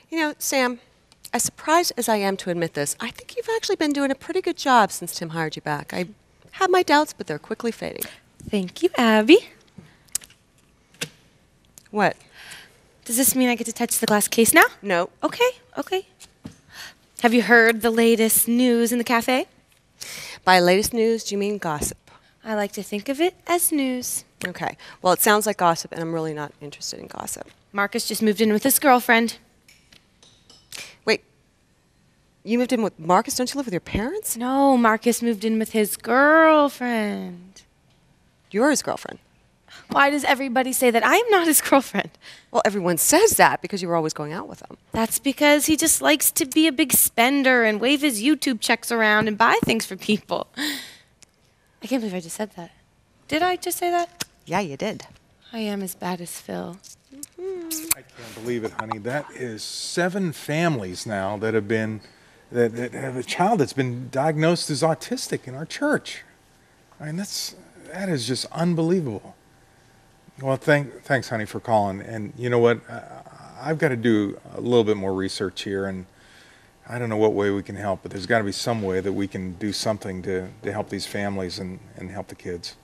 You know, Sam, as surprised as I am to admit this, I think you've actually been doing a pretty good job since Tim hired you back. I have my doubts, but they're quickly fading. Thank you, Abby. What? Does this mean I get to touch the glass case now? No. Okay. Have you heard the latest news in the cafe? By latest news, do you mean gossip? I like to think of it as news. Okay. Well, it sounds like gossip, and I'm really not interested in gossip. Marcus just moved in with his girlfriend. Wait. You moved in with Marcus? Don't you live with your parents? No, Marcus moved in with his girlfriend. You're his girlfriend. Why does everybody say that I'm not his girlfriend? Well, everyone says that because you were always going out with him. That's because he just likes to be a big spender and wave his YouTube checks around and buy things for people. I can't believe I just said that. Did I just say that? Yeah, you did. I am as bad as Phil. I can't believe it, honey. That is 7 families now that have been, that have a child that's been diagnosed as autistic in our church. I mean, that is just unbelievable. Well, thanks, honey, for calling. And you know what? I've got to do a little bit more research here, and I don't know what way we can help, but there's got to be some way that we can do something to help these families and help the kids.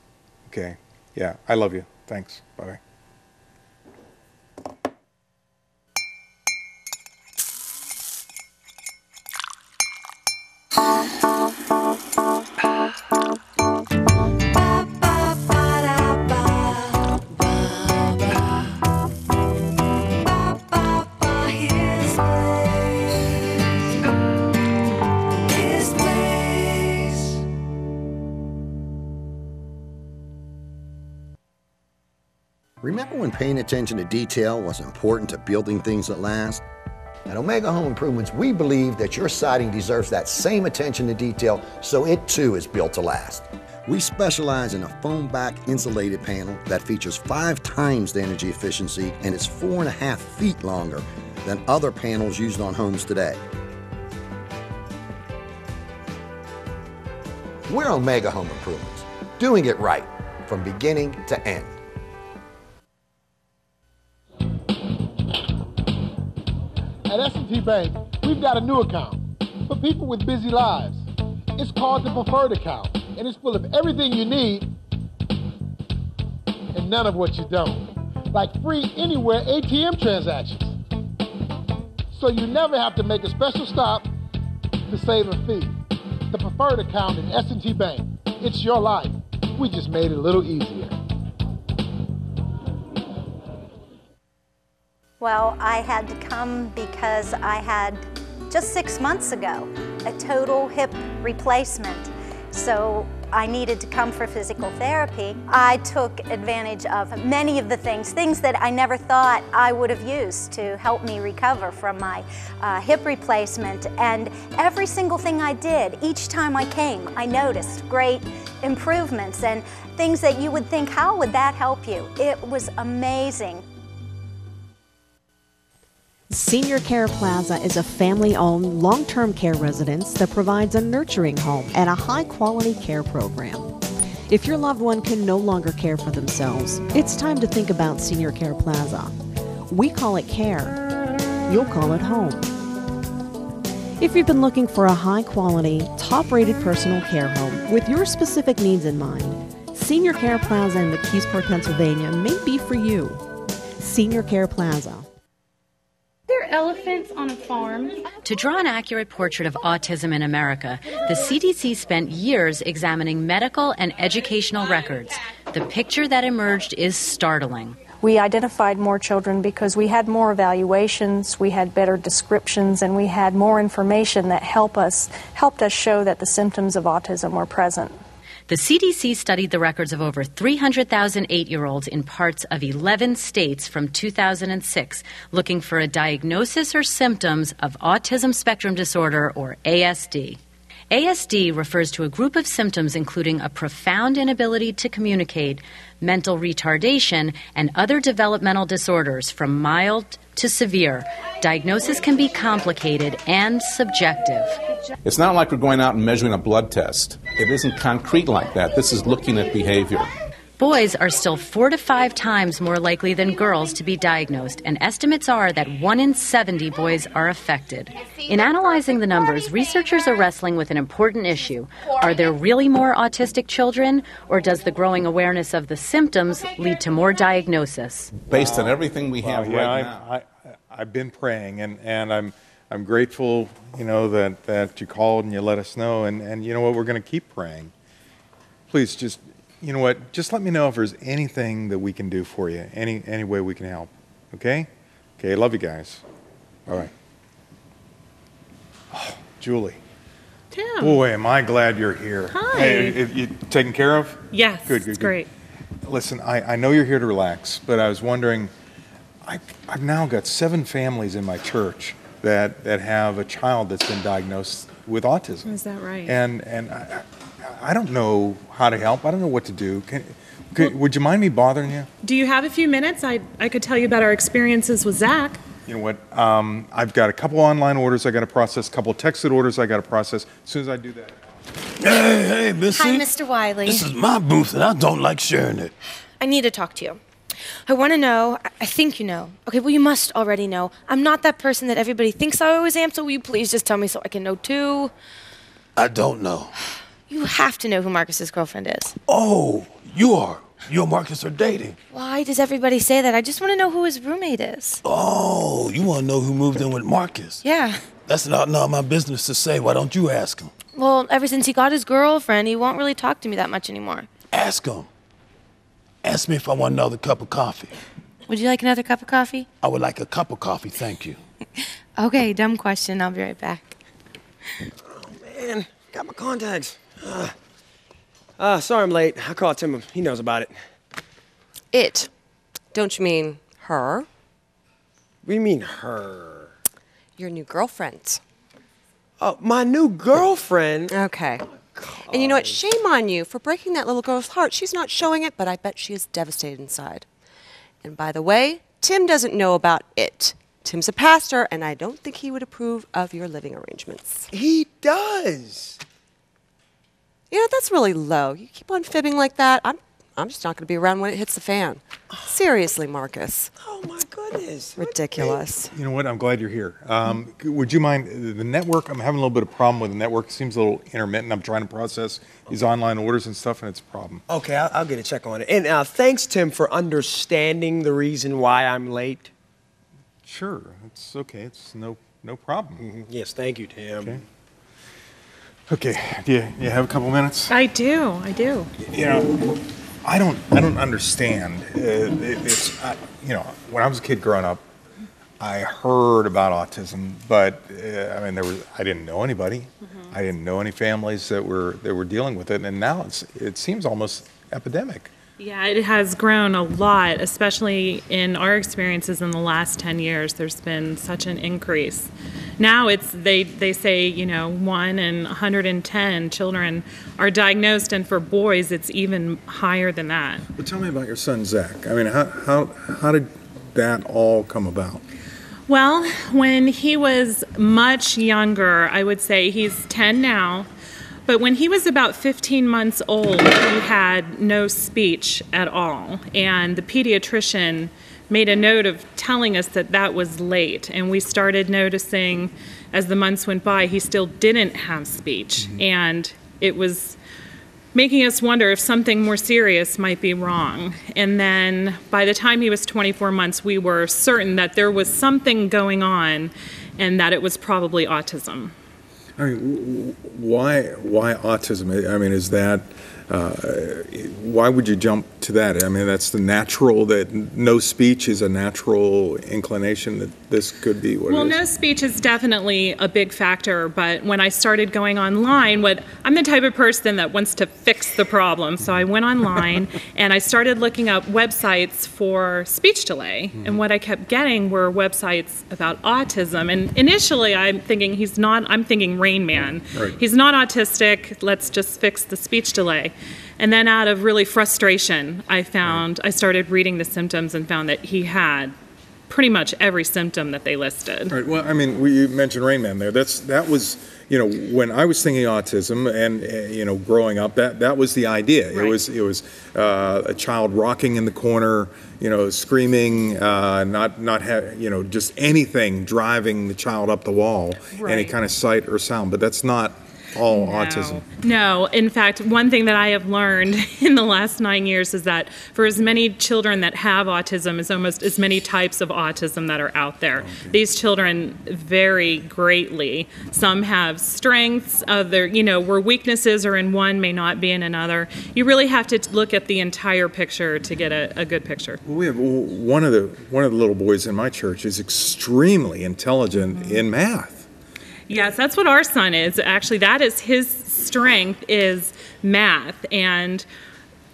Okay. Yeah, I love you. Thanks. Bye-bye. Remember when paying attention to detail was important to building things that last? At Omega Home Improvements, we believe that your siding deserves that same attention to detail so it too is built to last. We specialize in a foam back insulated panel that features 5 times the energy efficiency and is 4.5 feet longer than other panels used on homes today. We're Omega Home Improvements, doing it right from beginning to end. At S&T Bank, we've got a new account for people with busy lives. It's called the Preferred Account, and it's full of everything you need and none of what you don't, like free anywhere ATM transactions. So you never have to make a special stop to save a fee. The Preferred Account in S&T Bank. It's your life. We just made it a little easier. Well, I had to come because I had, just 6 months ago, a total hip replacement. So I needed to come for physical therapy. I took advantage of many of the things that I never thought I would have used to help me recover from my hip replacement. And every single thing I did, each time I came, I noticed great improvements and things that you would think, how would that help you? It was amazing. Senior Care Plaza is a family-owned, long-term care residence that provides a nurturing home and a high-quality care program. If your loved one can no longer care for themselves, it's time to think about Senior Care Plaza. We call it care. You'll call it home. If you've been looking for a high-quality, top-rated personal care home with your specific needs in mind, Senior Care Plaza in McKeesport, Pennsylvania may be for you. Senior Care Plaza. There are elephants on a farm. To draw an accurate portrait of autism in America, the CDC spent years examining medical and educational records. The picture that emerged is startling. We identified more children because we had more evaluations, we had better descriptions, and we had more information that helped us show that the symptoms of autism were present. The CDC studied the records of over 300,000 8-year-olds in parts of 11 states from 2006, looking for a diagnosis or symptoms of autism spectrum disorder, or ASD. ASD refers to a group of symptoms including a profound inability to communicate, mental retardation, and other developmental disorders from mild to severe. Diagnosis can be complicated and subjective. It's not like we're going out and measuring a blood test. It isn't concrete like that. This is looking at behavior. Boys are still 4 to 5 times more likely than girls to be diagnosed, and estimates are that 1 in 70 boys are affected. In analyzing the numbers, researchers are wrestling with an important issue. Are there really more autistic children, or does the growing awareness of the symptoms lead to more diagnosis? Based on everything we have right now. I've been praying, and I'm grateful, that you called and you let us know, and you know what, we're going to keep praying. Please just, just let me know if there's anything that we can do for you, any way we can help, okay? Okay, love you guys. All right. Oh, Julie. Tim. Boy, am I glad you're here. Hi. Hey, you taken care of? Yes, Good. it's great. Listen, I know you're here to relax, but I was wondering, I've now got 7 families in my church that have a child that's been diagnosed with autism. Is that right? And I don't know how to help. I don't know what to do. Would you mind me bothering you? Do you have a few minutes? I could tell you about our experiences with Zach. You know what? I've got a couple online orders I got to process, a couple texted orders I got to process. As soon as I do that. Hey, Missy. Hi, Mr. Wiley. This is my booth, and I don't like sharing it. I need to talk to you. I want to know, I think you know. Okay, well, you must already know. I'm not that person that everybody thinks I always am, so will you please just tell me so I can know too? I don't know. You have to know who Marcus's girlfriend is. Oh, you and Marcus are dating. Why does everybody say that? I just want to know who his roommate is. Oh, you want to know who moved in with Marcus? Yeah. That's not my business to say. Why don't you ask him? Well, ever since he got his girlfriend, he won't really talk to me that much anymore. Ask him. Ask me if I want another cup of coffee. Would you like another cup of coffee? I would like a cup of coffee, thank you. Okay, dumb question. I'll be right back. Oh, man. Got my contacts. Sorry I'm late. I called Tim. He knows about it. It. Don't you mean her? What do you mean, her? Your new girlfriend. Oh, my new girlfriend? Okay. And you know what? Shame on you for breaking that little girl's heart. She's not showing it, but I bet she is devastated inside. And by the way, Tim doesn't know about it. Tim's a pastor, and I don't think he would approve of your living arrangements. He does. You know, that's really low. You keep on fibbing like that, I'm just not going to be around when it hits the fan. Seriously, Marcus. Oh, my goodness. Ridiculous. You know what? I'm glad you're here. Would you mind, the network, I'm having a little bit of problem with the network. It seems a little intermittent. I'm trying to process these online orders and stuff, and it's a problem. Okay, I'll get a check on it. And thanks, Tim, for understanding the reason why I'm late. Sure. It's okay. It's no problem. Mm-hmm. Yes, thank you, Tim. Okay. Do you have a couple minutes? I do. You know, I don't understand. When I was a kid growing up, I heard about autism, but I didn't know anybody. Mm-hmm. I didn't know any families that were dealing with it, and now it seems almost epidemic. Yeah, it has grown a lot, especially in our experiences in the last 10 years. There's been such an increase. Now they say, 1 in 110 children are diagnosed, and for boys it's even higher than that. Well, tell me about your son, Zach. I mean, how did that all come about? Well, when he was much younger, I would say he's 10 now, but when he was about 15 months old, he had no speech at all, and the pediatrician made a note of telling us that was late, and we started noticing as the months went by he still didn't have speech, and it was making us wonder if something more serious might be wrong. And then by the time he was 24 months, we were certain that there was something going on and that it was probably autism. I mean, why autism? I mean, is that, why would you jump to that? I mean, that's the natural, that no speech is a natural inclination that this could be what it is? Well, no speech is definitely a big factor, but when I started going online, I'm the type of person that wants to fix the problem, so I went online and I started looking up websites for speech delay, and what I kept getting were websites about autism, and initially I'm thinking Rain Man. Right. He's not autistic, let's just fix the speech delay. And then out of really frustration, I started reading the symptoms and found that he had pretty much every symptom that they listed. Right. Well, I mean, you mentioned Rain Man there. That was, when I was thinking autism and growing up, that was the idea. Right. It was a child rocking in the corner, screaming, just anything driving the child up the wall, right. Any kind of sight or sound. But that's not all autism. No. In fact, one thing that I have learned in the last 9 years is that for as many children that have autism as almost as many types of autism that are out there. Okay. These children vary greatly. Some have strengths, where weaknesses are in one may not be in another. You really have to look at the entire picture to get a good picture. Well, we have one of the little boys in my church is extremely intelligent in math. Yes, that's what our son is. Actually, that is his strength, is math. And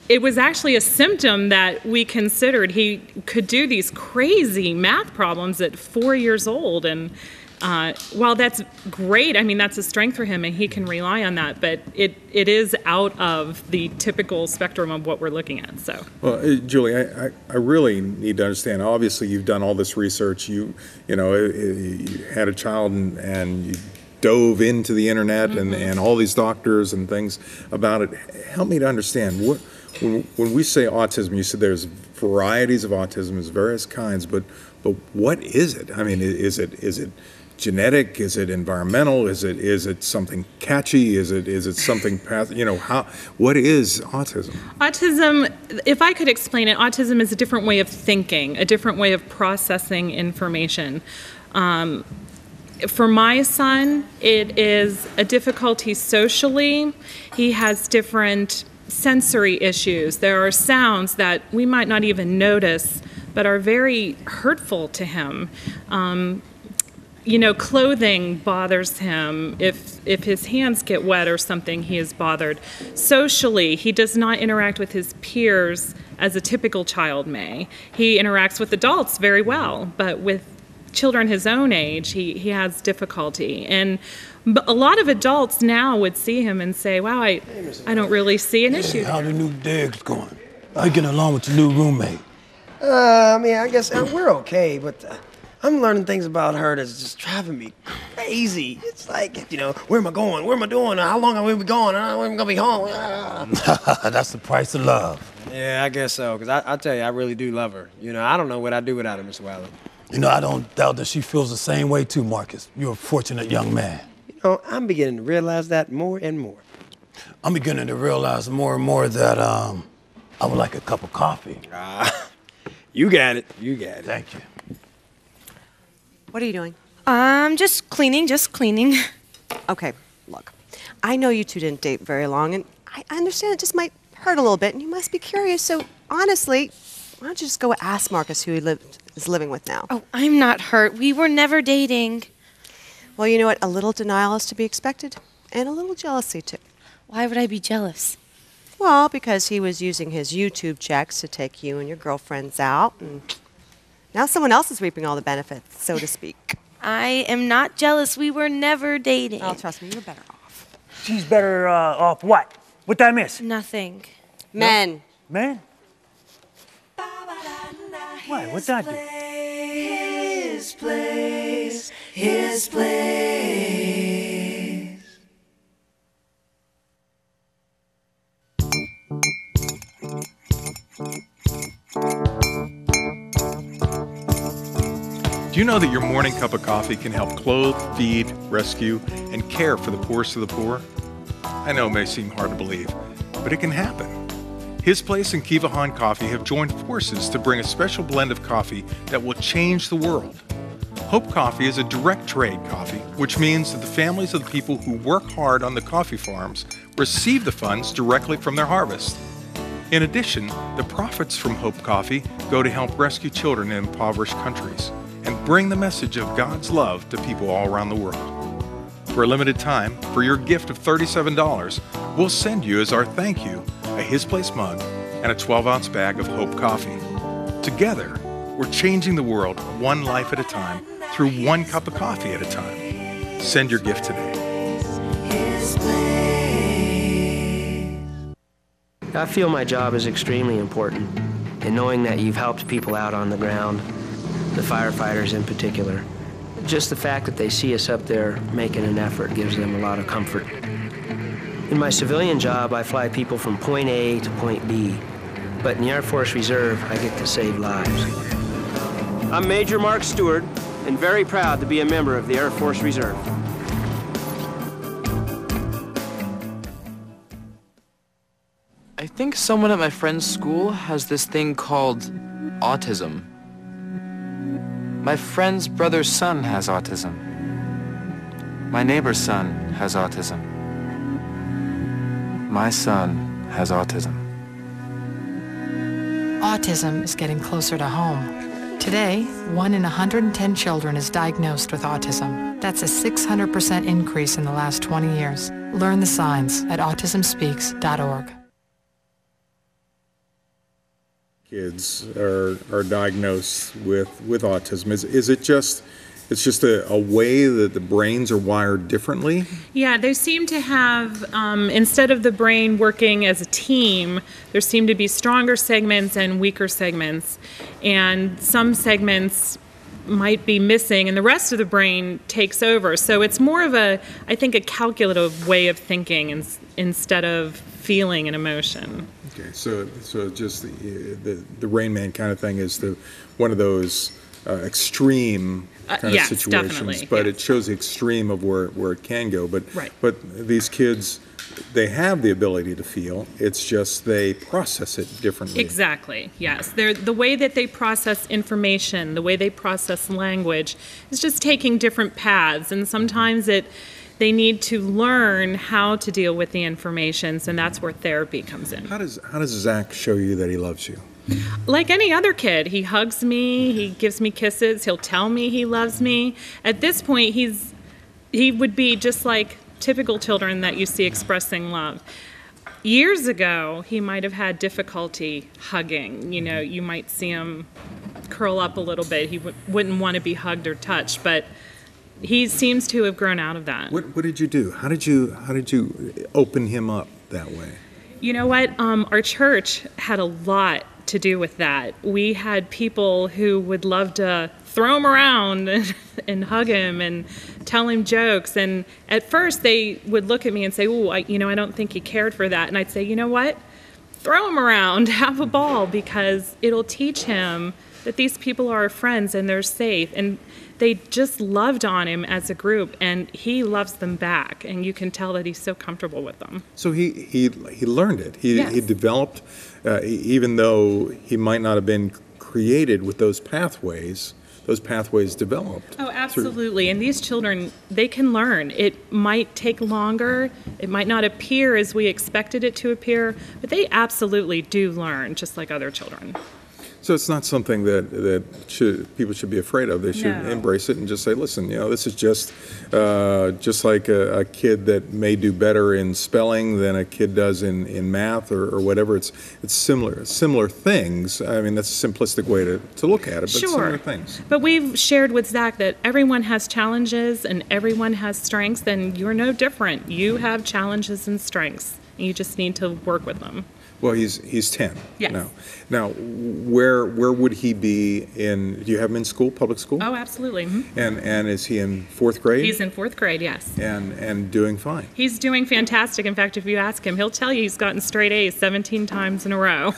it was actually a symptom that we considered. He could do these crazy math problems at 4 years old. And while that's great, I mean, that's a strength for him and he can rely on that. But it is out of the typical spectrum of what we're looking at. So, well, Julie, I really need to understand. Obviously, you've done all this research. You had a child and you dove into the internet mm-hmm. and all these doctors and things about it. Help me to understand. When we say autism, you said there's varieties of autism, there's various kinds, but what is it? I mean, is it genetic? Is it environmental? Is it something catchy? Is it something what is autism? Autism, if I could explain it, autism is a different way of thinking, a different way of processing information. For my son, it is a difficulty socially. He has different sensory issues. There are sounds that we might not even notice, but are very hurtful to him. Clothing bothers him. If his hands get wet or something, he is bothered. Socially, he does not interact with his peers as a typical child may. He interacts with adults very well, but with children his own age, he has difficulty. And a lot of adults now would see him and say, wow, I don't really see an issue. How the new dig's going? How you getting along with your new roommate? I guess we're okay, but I'm learning things about her that's just driving me crazy. It's like, where am I going? Where am I doing? How long am I going to be gone? When am I going to be home? That's the price of love. Yeah, I guess so, because I tell you, I really do love her. I don't know what I'd do without her, Mr. Wiley. I don't doubt that she feels the same way too, Marcus. You're a fortunate young man. I'm beginning to realize that more and more. I'm beginning to realize more and more that I would like a cup of coffee. You got it. You got it. Thank you. What are you doing? Just cleaning. Okay, look. I know you two didn't date very long, and I understand it just might hurt a little bit, and you must be curious. So, honestly, why don't you just go ask Marcus who is living with now? Oh, I'm not hurt. We were never dating. Well, you know what? A little denial is to be expected, and a little jealousy, too. Why would I be jealous? Well, because he was using his YouTube checks to take you and your girlfriends out, and now someone else is reaping all the benefits, so to speak. I am not jealous. We were never dating. Oh, trust me, you're better off. She's better off what? What did I miss? Nothing. Men. No? Men? Why? What'd that do? His place, his place. Do you know that your morning cup of coffee can help clothe, feed, rescue, and care for the poorest of the poor? I know it may seem hard to believe, but it can happen. His Place and Kiva Han Coffee have joined forces to bring a special blend of coffee that will change the world. Hope Coffee is a direct trade coffee, which means that the families of the people who work hard on the coffee farms receive the funds directly from their harvest. In addition, the profits from Hope Coffee go to help rescue children in impoverished countries and bring the message of God's love to people all around the world. For a limited time, for your gift of $37, we'll send you as our thank you a His Place mug and a 12-ounce bag of Hope Coffee. Together, we're changing the world one life at a time through one cup of coffee at a time. Send your gift today. I feel my job is extremely important, and knowing that you've helped people out on the ground, the firefighters in particular. Just the fact that they see us up there making an effort gives them a lot of comfort. In my civilian job, I fly people from point A to point B, but in the Air Force Reserve, I get to save lives. I'm Major Mark Stewart, and very proud to be a member of the Air Force Reserve. I think someone at my friend's school has this thing called autism. My friend's brother's son has autism. My neighbor's son has autism. My son has autism. Autism is getting closer to home. Today, 1 in 110 children is diagnosed with autism. That's a 600% increase in the last 20 years. Learn the signs at autismspeaks.org. Kids are diagnosed with autism. Is it just a way that the brains are wired differently? Yeah, they seem to have, instead of the brain working as a team, there seem to be stronger segments and weaker segments. And some segments might be missing and the rest of the brain takes over. So it's more of I think a calculative way of thinking instead of feeling an emotion. Okay, so just the Rain Man kind of thing is one of those extreme kind of yes, situations, definitely, but yes. it shows the extreme of where it can go. But Right. but these kids, they have the ability to feel. It's just they process it differently. Exactly, yes. The way that they process information, the way they process language is just taking different paths, and sometimes they need to learn how to deal with the information, and that's where therapy comes in. How does Zach show you that he loves you? Like any other kid, he hugs me, he gives me kisses, he'll tell me he loves me. At this point, he would be just like typical children that you see expressing love. Years ago, he might have had difficulty hugging. You know, you might see him curl up a little bit. He wouldn't want to be hugged or touched, but he seems to have grown out of that. What did you do? How did you open him up that way? You know what? Our church had a lot to do with that. We had people who would love to throw him around and hug him and tell him jokes. And at first they would look at me and say, "Ooh, I don't think he cared for that." And I'd say, "You know what? Throw him around, have a ball, because it'll teach him that these people are friends and they're safe." And they just loved on him as a group, and he loves them back, and you can tell that he's so comfortable with them. So he learned it. He developed, even though he might not have been created with those pathways developed. Oh, absolutely. And these children, they can learn. It might take longer. It might not appear as we expected it to appear, but they absolutely do learn, just like other children. So it's not something that people should be afraid of. They should embrace it and just say, "Listen, this is just like a kid that may do better in spelling than a kid does in math or whatever." It's similar things. I mean, that's a simplistic way to look at it, but Sure. similar things. But we've shared with Zach that everyone has challenges and everyone has strengths, and you're no different. You have challenges and strengths, and you just need to work with them. Well, he's 10 Yes. now. Now, where would he be in? Do you have him in school, public school? Oh, absolutely. Mm-hmm. And is he in 4th grade? He's in 4th grade, yes. And doing fine. He's doing fantastic. In fact, if you ask him, he'll tell you he's gotten straight A's 17 times in a row.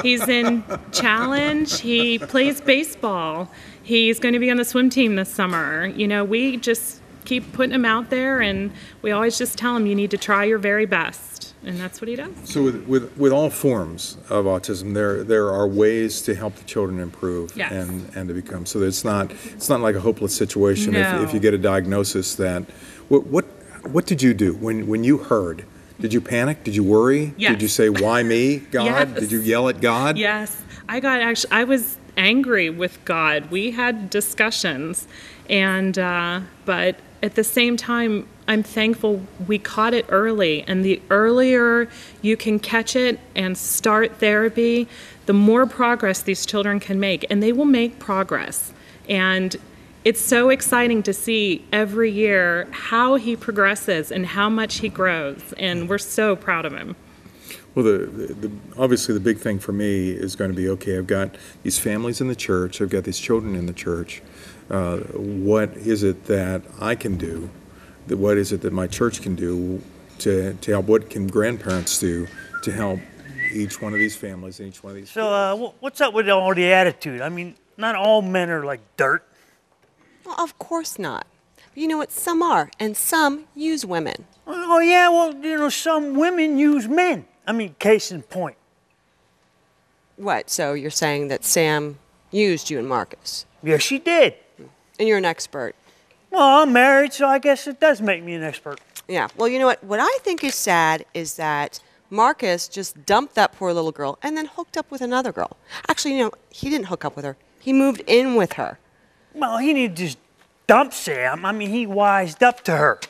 He's in challenge. He plays baseball. He's going to be on the swim team this summer. We just keep putting him out there, and we always just tell him you need to try your very best. And that's what he does. So with all forms of autism, there are ways to help the children improve and to become. So it's not like a hopeless situation. No. If you get a diagnosis that what did you do when you heard? Did you panic? Did you worry? Yes. Did you say, "Why me, God?" Yes. Did you yell at God? Yes. I was angry with God. We had discussions, and but at the same time, I'm thankful we caught it early, and the earlier you can catch it and start therapy, the more progress these children can make, and they will make progress. And it's so exciting to see every year how he progresses and how much he grows, and we're so proud of him. Well, obviously the big thing for me is going to be, okay, I've got these families in the church, I've got these children in the church. What is it that I can do? What is it that my church can do to help? What can grandparents do to help each one of these families and each one of these? So, what's up with all the attitude? I mean, not all men are like dirt. Well, of course not. But you know what? Some are, and some use women. Oh, yeah, well, you know, some women use men. I mean, case in point. What? So you're saying that Sam used you and Marcus? Yes, she did. And you're an expert? Well, I'm married, so I guess it does make me an expert. Yeah. Well, you know what? What I think is sad is that Marcus just dumped that poor little girl and then hooked up with another girl. Actually, you know, he didn't hook up with her. He moved in with her. Well, he didn't just dump Sam. I mean, he wised up to her.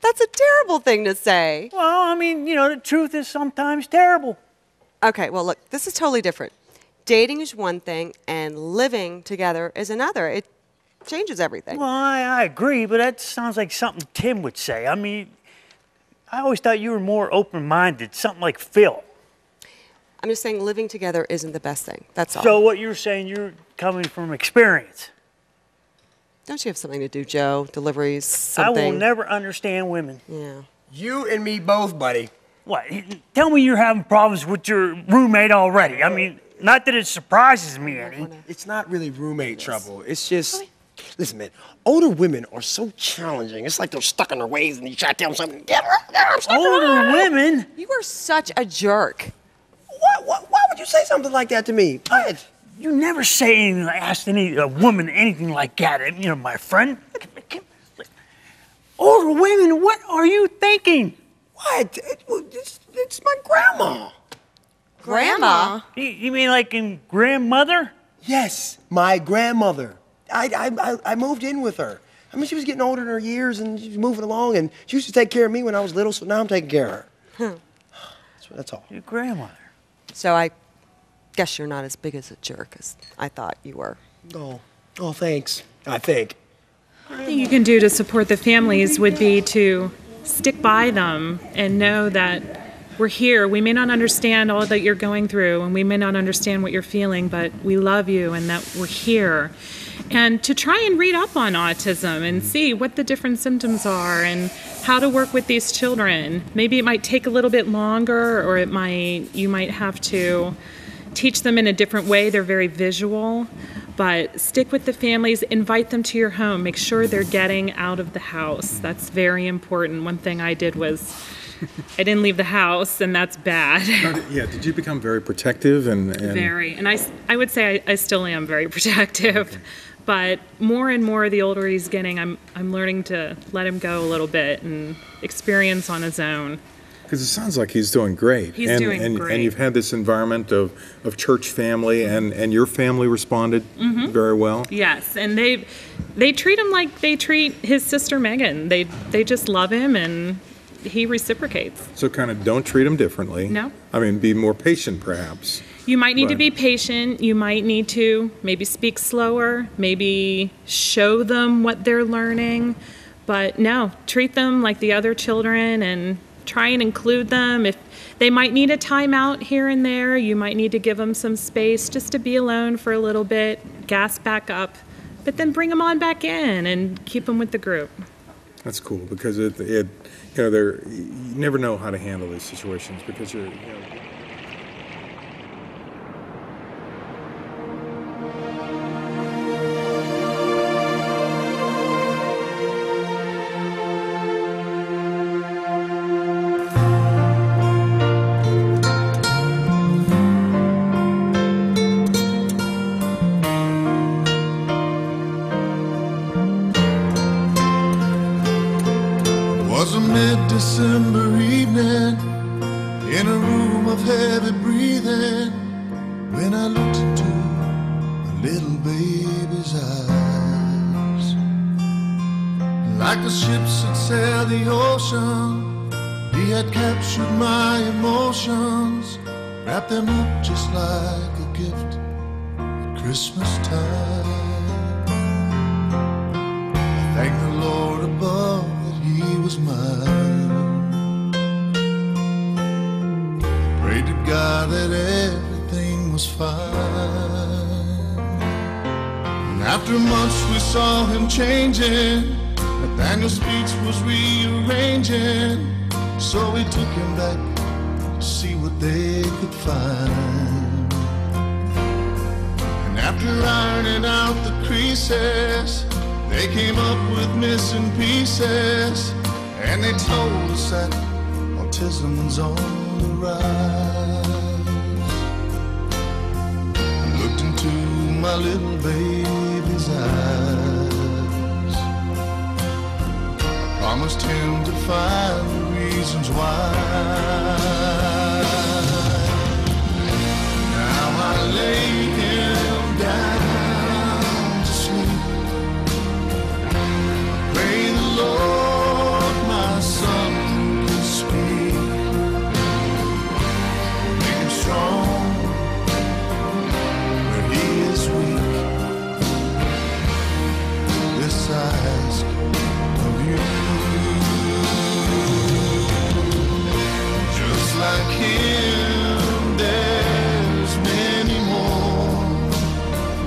That's a terrible thing to say. Well, I mean, you know, the truth is sometimes terrible. Okay, well, look, this is totally different. Dating is one thing, and living together is another. It changes everything. Well, I agree, but that sounds like something Tim would say. I mean, I always thought you were more open-minded, something like Phil. I'm just saying living together isn't the best thing. That's all. So what you're saying, you're coming from experience. Don't you have something to do, Joe? Deliveries, something? I will never understand women. Yeah. You and me both, buddy. What? Tell me you're having problems with your roommate already. I mean, not that it surprises me any. It's not really roommate trouble. It's just, listen, man, older women are so challenging. It's like they're stuck in their ways and you try to tell them something. Get her, older women? You are such a jerk. Why would you say something like that to me? What? You never say anything, ask a woman anything like that. You know, my friend. Older women, what are you thinking? What? It's my grandma. Grandma? You mean like in grandmother? Yes, my grandmother. I moved in with her. I mean, she was getting older in her years and she was moving along, and she used to take care of me when I was little, so now I'm taking care of her. That's all. Your grandmother. So I guess you're not as big as a jerk as I thought you were. Oh, thanks. I think. What you can do to support the families would be to stick by them and know that we're here. We may not understand all that you're going through, and we may not understand what you're feeling, but we love you and that we're here. And to try and read up on autism and see what the different symptoms are and how to work with these children. Maybe it might take a little bit longer, or you might have to teach them in a different way. They're very visual, but stick with the families, invite them to your home, make sure they're getting out of the house. That's very important. One thing I did was I didn't leave the house, and that's bad. Yeah, did you become very protective? Very, and I would say I still am very protective, but more and more the older he's getting, I'm learning to let him go a little bit and experience on his own. Because it sounds like he's doing great. He's doing great. And you've had this environment of church family, and your family responded very well. Yes, and they treat him like they treat his sister Megan. They just love him, and he reciprocates. So kind of don't treat him differently. No. I mean, be more patient, perhaps. You might need to be patient. You might need to maybe speak slower, maybe show them what they're learning. But no, treat them like the other children and try and include them. If they might need a timeout here and there, you might need to give them some space just to be alone for a little bit, gas back up, but then bring them on back in and keep them with the group. That's cool, because you never know how to handle these situations, because you're. December evening in a room of heavy breathing, when I looked into my little baby's eyes. Like the ships that sail the ocean, he had captured my emotions, wrapped them up just like a gift at Christmas time. I thank the Lord above that he was mine. After months we saw him changing. Nathaniel's speech was rearranging. So we took him back to see what they could find. And after ironing out the creases, they came up with missing pieces. And they told us that autism's on the rise. I looked into my little baby's eyes, promised him to find the reasons why. Now I lay him down to sleep. I pray the Lord my son can speak, make him strong where he is weak. This I ask of you. Just like him, there's many more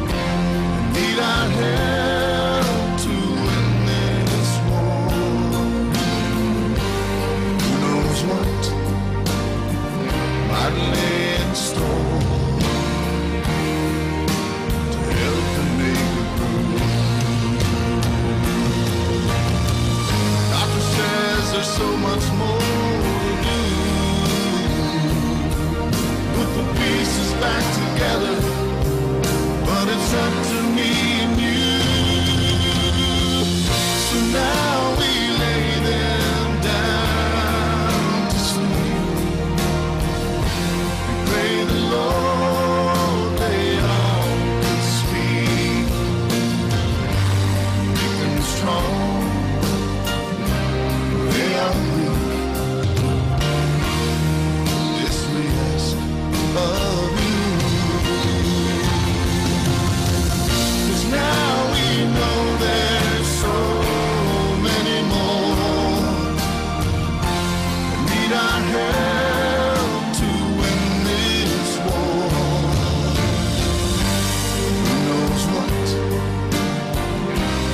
that need our help to win this war. Who knows what might lay in store to help them make it through. Doctor says there's so much more to do. Put the pieces back together, but it's up to me and you. So now we lay them down to sleep. We pray the Lord they all can speak, make them strong. They are weak. This we ask of you. 'Cause now we know there's so many more that need our help to win this war. Who knows what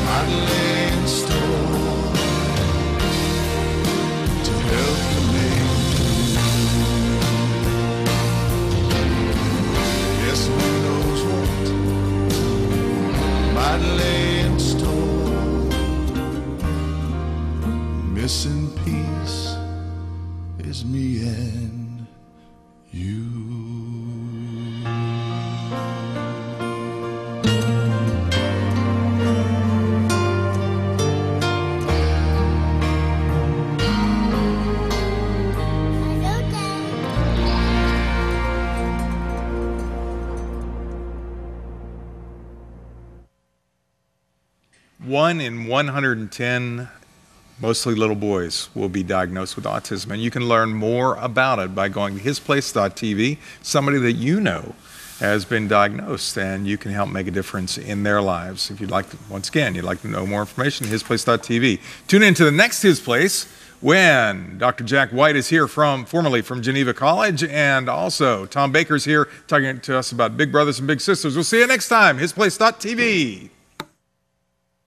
might lay in store to help them make it through. Yes, who knows what might lay in store. Missing piece is me and you. One in 110, mostly little boys, will be diagnosed with autism. And you can learn more about it by going to hisplace.tv. Somebody that you know has been diagnosed, and you can help make a difference in their lives. If you'd like to, once again, you'd like to know more information, hisplace.tv. Tune in to the next His Place when Dr. Jack White is here formerly from Geneva College, and also Tom Baker's here talking to us about big brothers and big sisters. We'll see you next time, hisplace.tv.